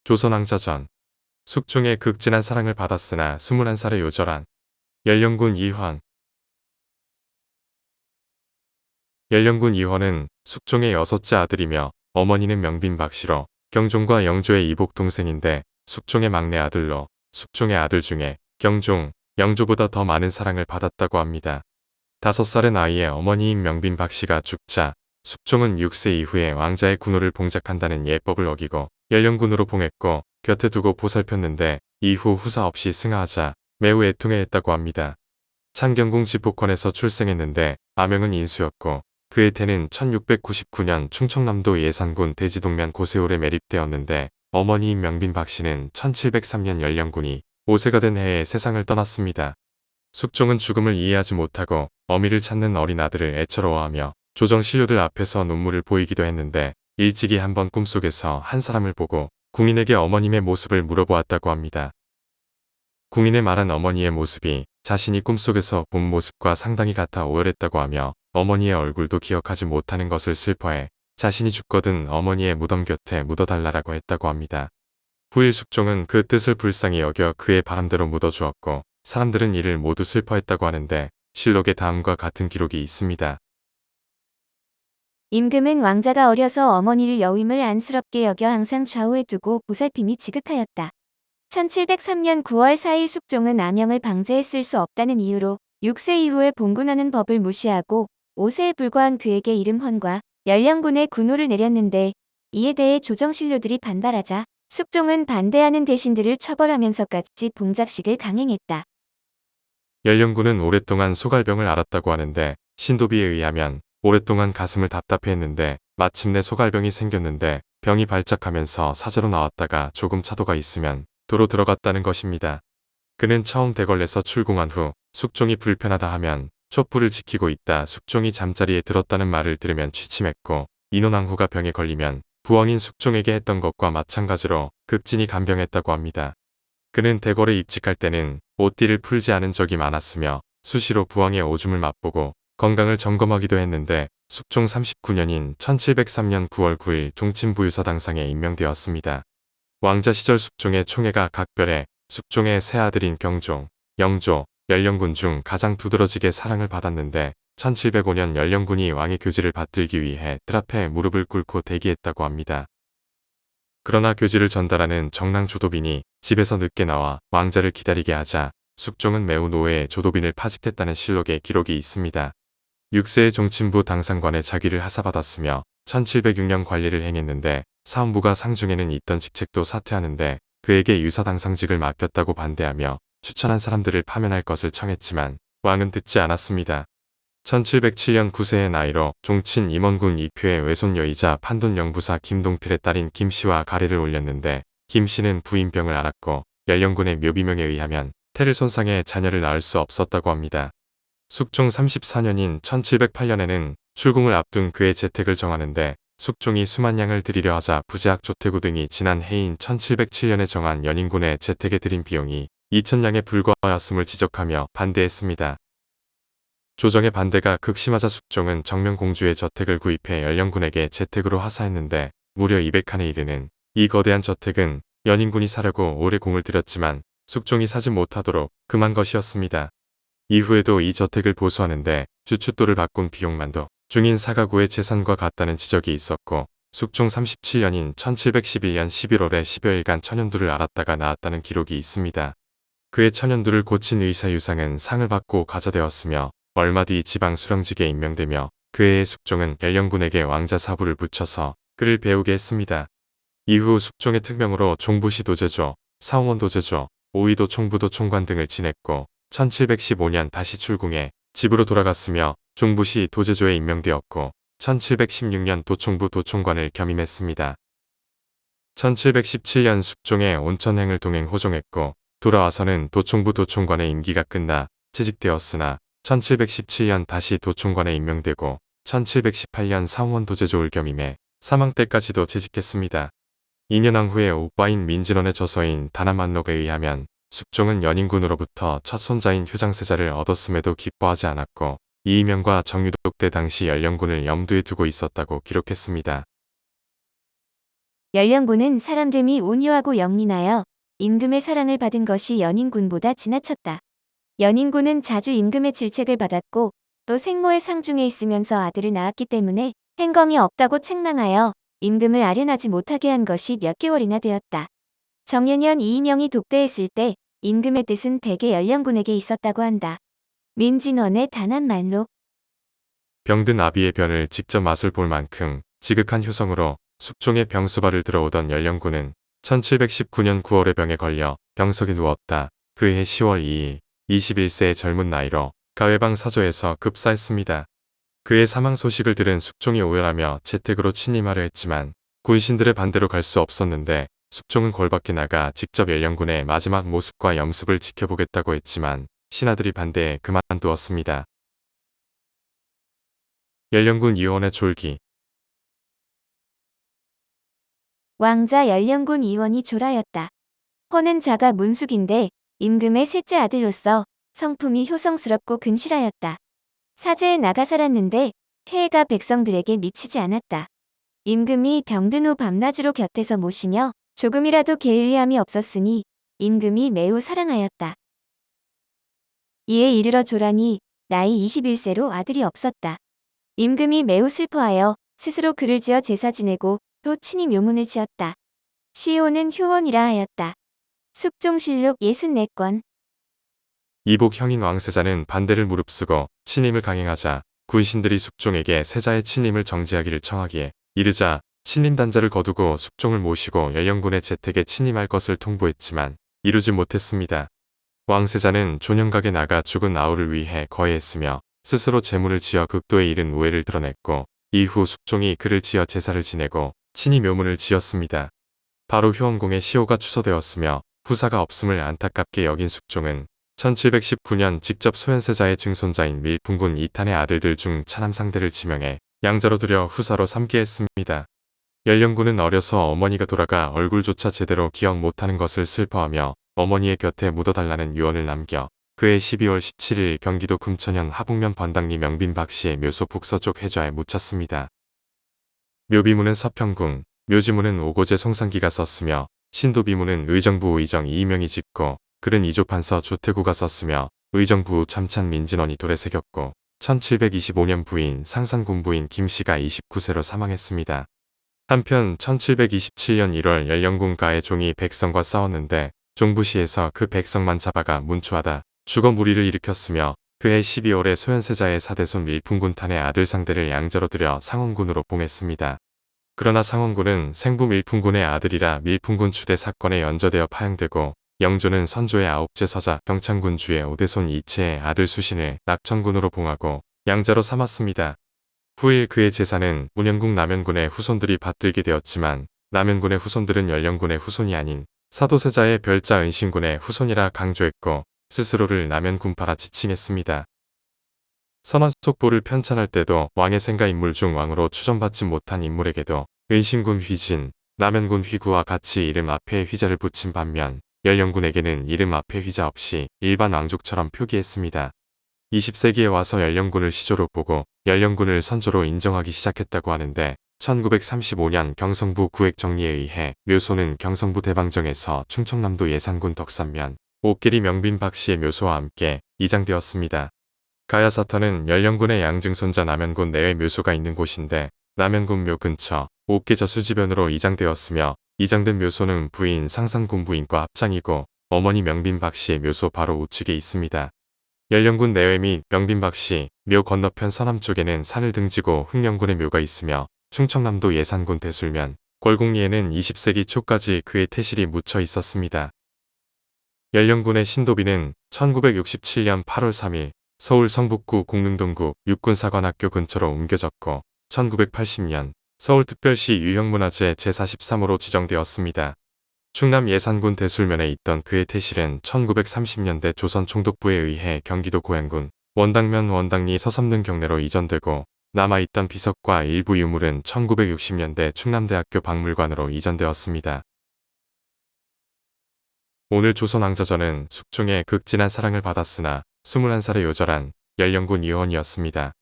조선왕자 전 숙종의 극진한 사랑을 받았으나 21살의 요절한 연령군 이황. 연령군 이황은 숙종의 여섯째 아들이며 어머니는 명빈 박씨로 경종과 영조의 이복 동생인데 숙종의 막내 아들로 숙종의 아들 중에 경종, 영조보다 더 많은 사랑을 받았다고 합니다. 5살의 나이에 어머니인 명빈 박씨가 죽자 숙종은 6세 이후에 왕자의 군호를 봉작한다는 예법을 어기고 연령군으로 봉했고 곁에 두고 보살폈는데 이후 후사 없이 승하하자 매우 애통해했다고 합니다. 창경궁 집포권에서 출생했는데 아명은 인수였고 그의 태는 1699년 충청남도 예산군 대지동면 고세올에 매립되었는데 어머니인 명빈 박씨는 1703년 연령군이 5세가 된 해에 세상을 떠났습니다. 숙종은 죽음을 이해하지 못하고 어미를 찾는 어린 아들을 애처로워하며 조정신료들 앞에서 눈물을 보이기도 했는데 일찍이 한번 꿈속에서 한 사람을 보고 궁인에게 어머님의 모습을 물어보았다고 합니다. 궁인의 말한 어머니의 모습이 자신이 꿈속에서 본 모습과 상당히 같아 오열했다고 하며 어머니의 얼굴도 기억하지 못하는 것을 슬퍼해 자신이 죽거든 어머니의 무덤 곁에 묻어달라고 했다고 합니다. 후일 숙종은 그 뜻을 불쌍히 여겨 그의 바람대로 묻어주었고 사람들은 이를 모두 슬퍼했다고 하는데 실록에 다음과 같은 기록이 있습니다. 임금은 왕자가 어려서 어머니를 여임을 안쓰럽게 여겨 항상 좌우에 두고 보살핌이 지극하였다. 1703년 9월 4일 숙종은 아명을 방제했을 수 없다는 이유로 6세 이후에 봉군하는 법을 무시하고 5세에 불과한 그에게 이름 헌과 연령군의 군호를 내렸는데 이에 대해 조정신료들이 반발하자 숙종은 반대하는 대신들을 처벌하면서까지 봉작식을 강행했다. 연령군은 오랫동안 소갈병을 앓았다고 하는데 신도비에 의하면 오랫동안 가슴을 답답해했는데 마침내 소갈병이 생겼는데 병이 발작하면서 사제로 나왔다가 조금 차도가 있으면 도로 들어갔다는 것입니다. 그는 처음 대궐에서 출궁한 후 숙종이 불편하다 하면 촛불을 지키고 있다 숙종이 잠자리에 들었다는 말을 들으면 취침했고 인원왕후가 병에 걸리면 부왕인 숙종에게 했던 것과 마찬가지로 극진히 간병했다고 합니다. 그는 대궐에 입직할 때는 옷띠를 풀지 않은 적이 많았으며 수시로 부왕의 오줌을 맛보고 건강을 점검하기도 했는데 숙종 39년인 1703년 9월 9일 종친부유사당상에 임명되었습니다. 왕자 시절 숙종의 총애가 각별해 숙종의 세 아들인 경종, 영조, 연령군 중 가장 두드러지게 사랑을 받았는데 1705년 연령군이 왕의 교지를 받들기 위해 뜰 앞에 무릎을 꿇고 대기했다고 합니다. 그러나 교지를 전달하는 정랑 조도빈이 집에서 늦게 나와 왕자를 기다리게 하자 숙종은 매우 노회해 조도빈을 파직했다는 실록의 기록이 있습니다. 6세의 종친부 당상관에 자기를 하사받았으며 1706년 관리를 행했는데 사헌부가 상중에는 있던 직책도 사퇴하는데 그에게 유사당상직을 맡겼다고 반대하며 추천한 사람들을 파면할 것을 청했지만 왕은 듣지 않았습니다. 1707년 9세의 나이로 종친 임원군 이표의 외손녀이자 판돈 영부사 김동필의 딸인 김씨와 가래를 올렸는데 김씨는 부인병을 앓았고 연령군의 묘비명에 의하면 태를 손상해 자녀를 낳을 수 없었다고 합니다. 숙종 34년인 1708년에는 출궁을 앞둔 그의 재택을 정하는데 숙종이 수만 양을 드리려 하자 부제학 조태구 등이 지난 해인 1707년에 정한 연인군의 재택에 들인 비용이 2,000양에 불과하였음을 지적하며 반대했습니다. 조정의 반대가 극심하자 숙종은 정명공주의 저택을 구입해 연령군에게 재택으로 하사했는데 무려 200칸에 이르는 이 거대한 저택은 연인군이 사려고 오래 공을 들였지만 숙종이 사지 못하도록 금한 것이었습니다. 이후에도 이 저택을 보수하는데 주춧돌을 바꾼 비용만도 중인 사가구의 재산과 같다는 지적이 있었고 숙종 37년인 1711년 11월에 10여일간 천연두를 앓았다가 나았다는 기록이 있습니다. 그의 천연두를 고친 의사 유상은 상을 받고 가자되었으며 얼마 뒤 지방 수령직에 임명되며 그해의 숙종은 연령군에게 왕자 사부를 붙여서 그를 배우게 했습니다. 이후 숙종의 특명으로 종부시 도제조, 사홍원 도제조, 오이도 총부도 총관 등을 지냈고 1715년 다시 출궁해 집으로 돌아갔으며 중부시 도제조에 임명되었고 1716년 도총부 도총관을 겸임했습니다. 1717년 숙종의 온천행을 동행 호종했고 돌아와서는 도총부 도총관의 임기가 끝나 퇴직되었으나 1717년 다시 도총관에 임명되고 1718년 사홍원 도제조를 겸임해 사망 때까지도 재직했습니다. 2년 후에 오빠인 민진원의 저서인 다나만록에 의하면 숙종은 연인군으로부터 첫 손자인 효장세자를 얻었음에도 기뻐하지 않았고 이의명과 정유독 때 당시 연령군을 염두에 두고 있었다고 기록했습니다. 연령군은 사람됨이 온유하고 영린하여 임금의 사랑을 받은 것이 연인군보다 지나쳤다. 연인군은 자주 임금의 질책을 받았고 또 생모의 상중에 있으면서 아들을 낳았기 때문에 행검이 없다고 책망하여 임금을 아련하지 못하게 한 것이 몇 개월이나 되었다. 정예년 이인영이 독대했을 때 임금의 뜻은 대개 연령군에게 있었다고 한다. 민진원의 단한 말로 병든 아비의 변을 직접 맛을 볼 만큼 지극한 효성으로 숙종의 병수발을 들어오던 연령군은 1719년 9월에 병에 걸려 병석에 누웠다. 그해 10월 2일 21세의 젊은 나이로 가회방 사조에서 급사했습니다. 그의 사망 소식을 들은 숙종이 오열하며 재택으로 침임하려 했지만 군신들의 반대로 갈 수 없었는데 숙종은 골 밖에 나가 직접 연령군의 마지막 모습과 염습을 지켜보겠다고 했지만 신하들이 반대해 그만두었습니다. 연령군 이원의 졸기. 왕자 연령군 이원이 졸하였다. 호는 자가 문숙인데 임금의 셋째 아들로서 성품이 효성스럽고 근실하였다. 사제에 나가 살았는데 폐해가 백성들에게 미치지 않았다. 임금이 병든 후 밤낮으로 곁에서 모시며 조금이라도 게을리함이 없었으니 임금이 매우 사랑하였다. 이에 이르러 졸하니 나이 21세로 아들이 없었다. 임금이 매우 슬퍼하여 스스로 글을 지어 제사 지내고 또 친히 묘문을 지었다. 시호는 효원이라 하였다. 숙종실록 64권. 이복 형인 왕세자는 반대를 무릅쓰고 친임을 강행하자 군신들이 숙종에게 세자의 친임을 정지하기를 청하기에 이르자 친임 단자를 거두고 숙종을 모시고 연령군의 재택에 친임할 것을 통보했지만 이루지 못했습니다. 왕세자는 존영각에 나가 죽은 아우를 위해 거해했으며 스스로 제문을 지어 극도에 이른 우애를 드러냈고 이후 숙종이 그를 지어 제사를 지내고 친히 묘문을 지었습니다. 바로 효원공의 시호가 추서되었으며 후사가 없음을 안타깝게 여긴 숙종은 1719년 직접 소현세자의 증손자인 밀풍군 이탄의 아들들 중 차남상대를 지명해 양자로 들여 후사로 삼게 했습니다. 연령군은 어려서 어머니가 돌아가 얼굴조차 제대로 기억 못하는 것을 슬퍼하며 어머니의 곁에 묻어달라는 유언을 남겨 그해 12월 17일 경기도 금천현 하북면 번당리 명빈 박씨의 묘소 북서쪽 해좌에 묻혔습니다. 묘비문은 서평궁, 묘지문은 오고제 송상기가 썼으며 신도비문은 의정부 의정 이명이 짓고 글은 이조판서 주태구가 썼으며 의정부 참찬 민진원이 돌에 새겼고 1725년 부인 상산군 부인 김씨가 29세로 사망했습니다. 한편 1727년 1월 연령군 가의 종이 백성과 싸웠는데 종부시에서 그 백성만 잡아가 문추하다 죽어 무리를 일으켰으며 그해 12월에 소현세자의 사대손 밀풍군 탄의 아들 상대를 양자로 들여 상원군으로 봉했습니다. 그러나 상원군은 생부 밀풍군의 아들이라 밀풍군 추대 사건에 연좌되어 파행되고 영조는 선조의 아홉째 서자 경창군 주의 오대손 이채의 아들 수신을 낙천군으로 봉하고 양자로 삼았습니다. 후일 그의 제사는 운영국 남현군의 후손들이 받들게 되었지만 남현군의 후손들은 연령군의 후손이 아닌 사도세자의 별자 은신군의 후손이라 강조했고 스스로를 남현군파라 지칭했습니다. 선원 속보를 편찬할 때도 왕의 생가 인물 중 왕으로 추정받지 못한 인물에게도 은신군 휘진, 남현군 휘구와 같이 이름 앞에 휘자를 붙인 반면 연령군에게는 이름 앞에 휘자 없이 일반 왕족처럼 표기했습니다. 20세기에 와서 연령군을 시조로 보고 연령군을 선조로 인정하기 시작했다고 하는데 1935년 경성부 구획정리에 의해 묘소는 경성부 대방정에서 충청남도 예산군 덕산면 옥계리 명빈 박씨의 묘소와 함께 이장되었습니다. 가야사터는 연령군의 양증손자 남현군 내외 묘소가 있는 곳인데 남현군 묘 근처 옥계 저수지변으로 이장되었으며 이장된 묘소는 부인 상산군 부인과 합장이고 어머니 명빈 박씨의 묘소 바로 우측에 있습니다. 연령군 내외 및 명빈 박씨 묘 건너편 서남쪽에는 산을 등지고 흑령군의 묘가 있으며 충청남도 예산군 대술면 골곡리에는 20세기 초까지 그의 태실이 묻혀 있었습니다. 연령군의 신도비는 1967년 8월 3일 서울 성북구 공릉동구 육군사관학교 근처로 옮겨졌고 1980년 서울특별시 유형문화재 제43호로 지정되었습니다. 충남 예산군 대술면에 있던 그의 태실은 1930년대 조선 총독부에 의해 경기도 고양군 원당면 원당리 서삼릉 경내로 이전되고 남아있던 비석과 일부 유물은 1960년대 충남대학교 박물관으로 이전되었습니다. 오늘 조선왕자전은 숙종의 극진한 사랑을 받았으나 21살의 요절한 연령군 이원이었습니다.